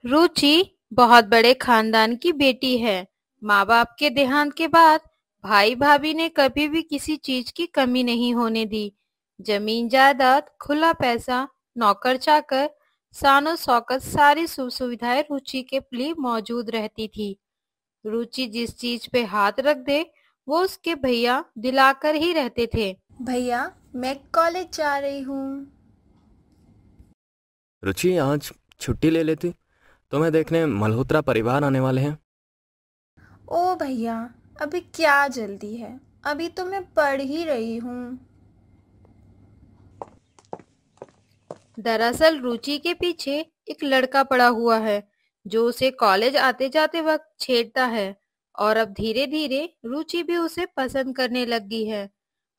रुचि बहुत बड़े खानदान की बेटी है। माँ बाप के देहांत के बाद भाई भाभी ने कभी भी किसी चीज की कमी नहीं होने दी। जमीन जायदाद, खुला पैसा, नौकर चाकर, शानो शौकत, सारी सुख सुविधाएं रुचि के लिए मौजूद रहती थी। रुचि जिस चीज पे हाथ रख दे वो उसके भैया दिलाकर ही रहते थे। भैया, मैं कॉलेज जा रही हूँ। रुचि आज छुट्टी ले लेती। तुम्हें देखने मल्होत्रा परिवार आने वाले हैं। ओ भैया, अभी क्या जल्दी है, अभी तो मैं पढ़ ही रही हूँ। दरअसल रुचि के पीछे एक लड़का पड़ा हुआ है जो उसे कॉलेज आते जाते वक्त छेड़ता है और अब धीरे धीरे रुचि भी उसे पसंद करने लगी है।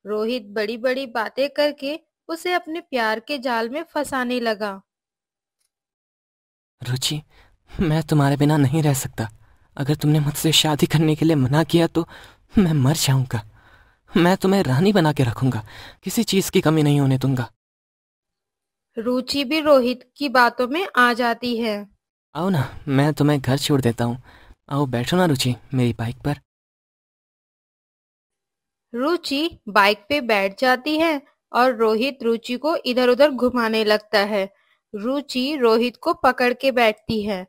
रोहित बड़ी बड़ी बातें करके उसे अपने प्यार के जाल में फंसाने लगा। रुचि, मैं तुम्हारे बिना नहीं रह सकता। अगर तुमने मुझसे शादी करने के लिए मना किया तो मैं मर जाऊंगा। मैं तुम्हें रानी बना के रखूंगा, किसी चीज की कमी नहीं होने दूंगा। रुचि भी रोहित की बातों में आ जाती है। आओ ना, मैं तुम्हें घर छोड़ देता हूँ। आओ बैठो ना रुचि, मेरी बाइक पर। रुचि बाइक पे बैठ जाती है और रोहित रुचि को इधर उधर घुमाने लगता है। रुचि रोहित को पकड़ के बैठती है।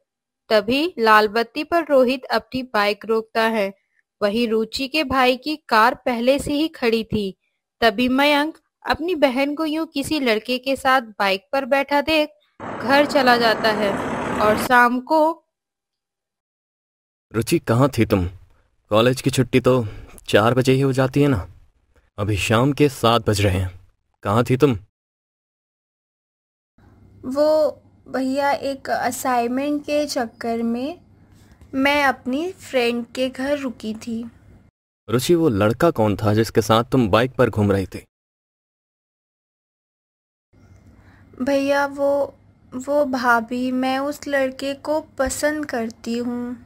तभी लाल बत्ती पर रोहित अपनी बाइक रोकता है। वहीं रुचि के भाई की कार पहले से ही खड़ी थी। तभी मयंक अपनी बहन को यूं किसी लड़के के साथ बाइक पर बैठा देख घर चला जाता है और शाम को रुचि कहाँ थी तुम? कॉलेज की छुट्टी तो 4 बजे ही हो जाती है ना। अभी शाम के 7 बज रहे हैं। कहाँ थी तुम? वो भैया, एक असाइनमेंट के चक्कर में मैं अपनी फ्रेंड के घर रुकी थी। रुचि, वो लड़का कौन था जिसके साथ तुम बाइक पर घूम रही थी? भैया, वो भाभी, मैं उस लड़के को पसंद करती हूँ।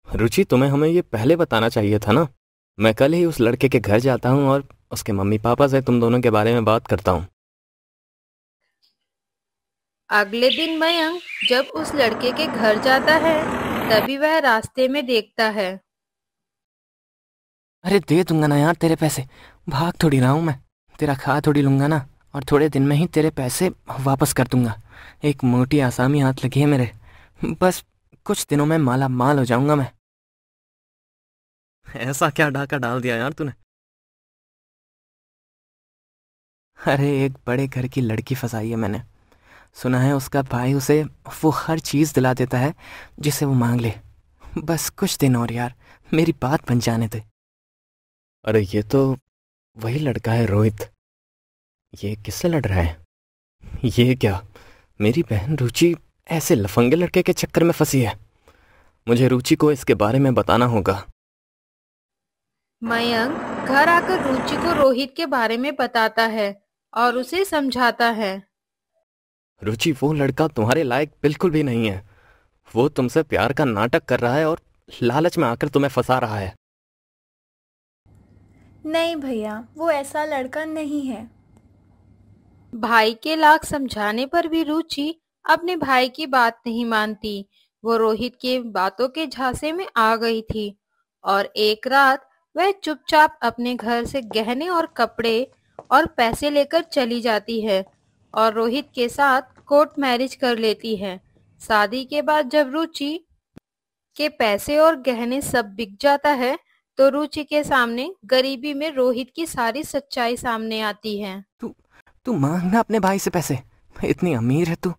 रुचि, तुम्हें हमें ये पहले बताना चाहिए था ना। मैं कल ही उस लड़के के घर जाता हूँ और उसके मम्मी पापा से तुम दोनों के बारे में बात करता हूँ। अगले दिन मयंक जब उस लड़के के घर जाता है तभी वह रास्ते में देखता है। अरे दे दूंगा ना यार तेरे पैसे। भाग थोड़ी रहा हूँ मैं, तेरा खा थोड़ी लूंगा ना। और थोड़े दिन में ही तेरे पैसे वापस कर दूंगा। एक मोटी आसामी हाथ लगी है मेरे। बस कुछ दिनों में माला माल हो जाऊंगा मैं। ऐसा क्या डाका डाल दिया यार तूने? अरे एक बड़े घर की लड़की फंसाई है मैंने। सुना है उसका भाई उसे वो हर चीज़ दिला देता है जिसे वो मांग ले। बस कुछ दिन और यार, मेरी बात बन जाने दे। अरे ये तो वही लड़का है रोहित। ये किससे लड़ रहा है? ये क्या मेरी बहन रुचि ऐसे लफंगे लड़के के चक्कर में फंसी है? मुझे रुचि को इसके बारे में बताना होगा। मयंक घर आकर रुचि को रोहित के बारे में बताता है और उसे समझाता है। रुचि, वो लड़का तुम्हारे लायक बिल्कुल भी नहीं है। वो तुमसे प्यार का नाटक कर रहा है और लालच में आकर तुम्हें फंसा रहा है। नहीं भैया, वो ऐसा लड़का नहीं है। भाई के लाख समझाने पर भी रुचि अपने भाई की बात नहीं मानती। वो रोहित के बातों के झांसे में आ गई थी और एक रात वह चुपचाप अपने घर से गहने और कपड़े और पैसे लेकर चली जाती है और रोहित के साथ कोर्ट मैरिज कर लेती है। शादी के बाद जब रुचि के पैसे और गहने सब बिक जाता है तो रुचि के सामने गरीबी में रोहित की सारी सच्चाई सामने आती है। तू तू मांगना अपने भाई से पैसे। इतनी अमीर है तू।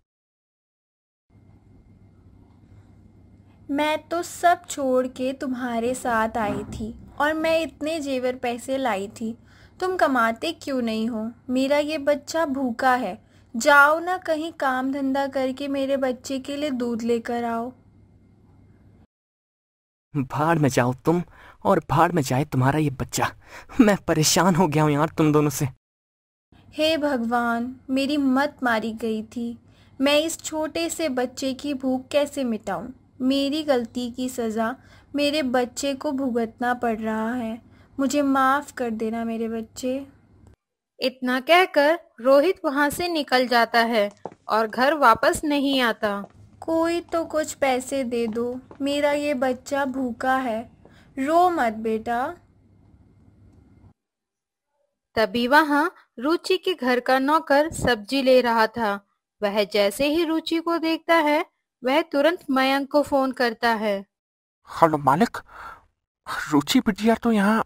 मैं तो सब छोड़ के तुम्हारे साथ आई थी और मैं इतने जेवर पैसे लाई थी। तुम कमाते क्यों नहीं हो? मेरा ये बच्चा भूखा है। जाओ ना कहीं काम धंधा करके मेरे बच्चे के लिए दूध लेकर आओ। भाड़ में जाओ तुम और भाड़ में जाए तुम्हारा ये बच्चा। मैं परेशान हो गया हूँ यार तुम दोनों से। हे भगवान, मेरी मत मारी गई थी। मैं इस छोटे से बच्चे की भूख कैसे मिटाऊं? मेरी गलती की सज़ा मेरे बच्चे को भुगतना पड़ रहा है। मुझे माफ़ कर देना मेरे बच्चे। इतना कहकर रोहित वहां से निकल जाता है और घर वापस नहीं आता। कोई तो कुछ पैसे दे दो, मेरा ये बच्चा भूखा है। रो मत बेटा। तभी वहां रुचि के घर का नौकर सब्जी ले रहा था। वह जैसे ही रुचि को देखता है, वह तुरंत मयंक को फोन करता है। हेलो मालिक, रुचि बिटिया तो यहाँ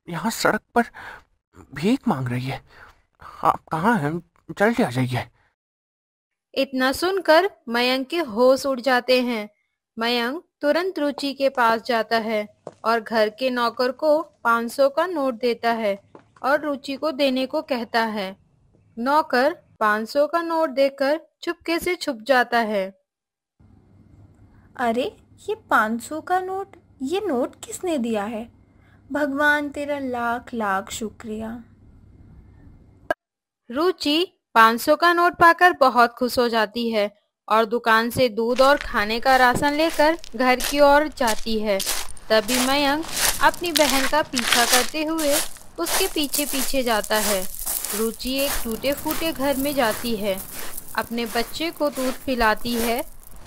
यहाँ सड़क पर भीख मांग रही है। आप कहाँ हैं? जल्दी आ जाइए। इतना सुनकर मयंक के होश उड़ जाते हैं। मयंक तुरंत रुचि के पास जाता है और घर के नौकर को 500 का नोट देता है और रुचि को देने को कहता है। नौकर 500 का नोट देकर चुपके से छुप जाता है। अरे ये 500 का नोट, ये नोट किसने दिया है? भगवान तेरा लाख लाख शुक्रिया। रुचि 500 का नोट पाकर बहुत खुश हो जाती है और दुकान से दूध और खाने का राशन लेकर घर की ओर जाती है। तभी मयंक अपनी बहन का पीछा करते हुए उसके पीछे पीछे जाता है। रुचि एक टूटे फूटे घर में जाती है, अपने बच्चे को दूध पिलाती है।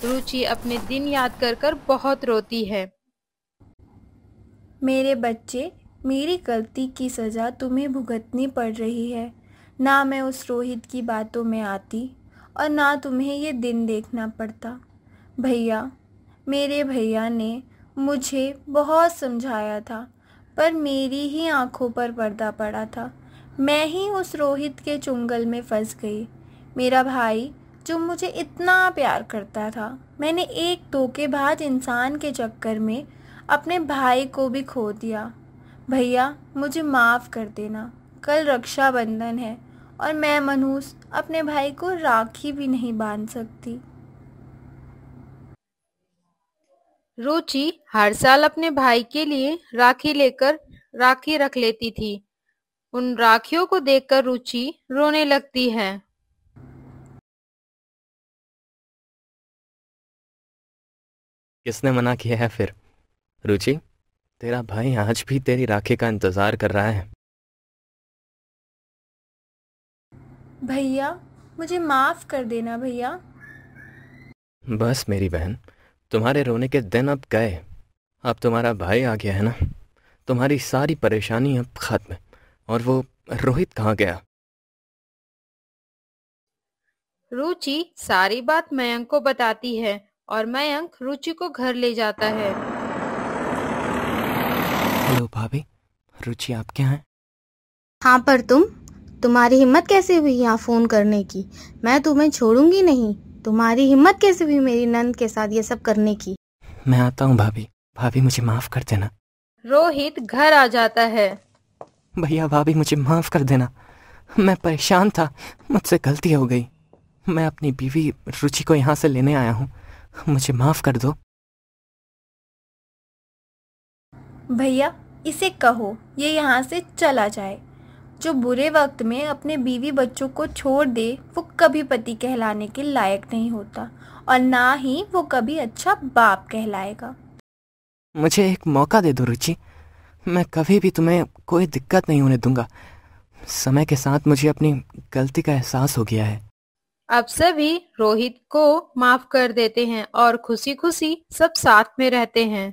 रुचि अपने दिन याद कर कर बहुत रोती है। मेरे बच्चे, मेरी गलती की सज़ा तुम्हें भुगतनी पड़ रही है। ना मैं उस रोहित की बातों में आती और ना तुम्हें ये दिन देखना पड़ता। भैया, मेरे भैया ने मुझे बहुत समझाया था, पर मेरी ही आंखों पर पर्दा पड़ा था। मैं ही उस रोहित के चुंगल में फंस गई। मेरा भाई जो मुझे इतना प्यार करता था, मैंने एक धोखेबाज इंसान के चक्कर में अपने भाई को भी खो दिया। भैया, मुझे माफ़ कर देना। कल रक्षाबंधन है और मैं मनहूस अपने भाई को राखी भी नहीं बांध सकती। रुचि हर साल अपने भाई के लिए राखी रख लेती थी। उन राखियों को देखकर रुचि रोने लगती है। किसने मना किया है फिर? रुचि, तेरा भाई आज भी तेरी राखी का इंतजार कर रहा है। भैया, मुझे माफ़ कर देना भैया। बस मेरी बहन, तुम्हारे रोने के दिन अब गए। अब तुम्हारा भाई आ गया है ना, तुम्हारी सारी परेशानी अब खत्म। और वो रोहित कहाँ गया? रुचि सारी बात मयंक को बताती है और मयंक रुचि को घर ले जाता है। हेलो भाभी, रुचि आप क्या हैं? हाँ, पर तुम्हारी हिम्मत कैसे हुई यहाँ फोन करने की? मैं तुम्हें छोड़ूंगी नहीं। तुम्हारी हिम्मत कैसे हुई मेरी नंद के साथ ये सब करने की? मैं आता हूँ भाभी। भाभी मुझे माफ कर देना। रोहित घर आ जाता है। भैया भाभी मुझे माफ कर देना, मैं परेशान था, मुझसे गलती हो गई। मैं अपनी बीवी रुचि को यहाँ से लेने आया हूँ, मुझे माफ कर दो। भैया, इसे कहो ये यहाँ से चला जाए। जो बुरे वक्त में अपने बीवी बच्चों को छोड़ दे, वो कभी पति कहलाने के लायक नहीं होता और ना ही वो कभी अच्छा बाप कहलाएगा। मुझे एक मौका दे दो रुचि, मैं कभी भी तुम्हें कोई दिक्कत नहीं होने दूंगा। समय के साथ मुझे अपनी गलती का एहसास हो गया है। अब सभी रोहित को माफ कर देते हैं और खुशी खुशी सब साथ में रहते हैं।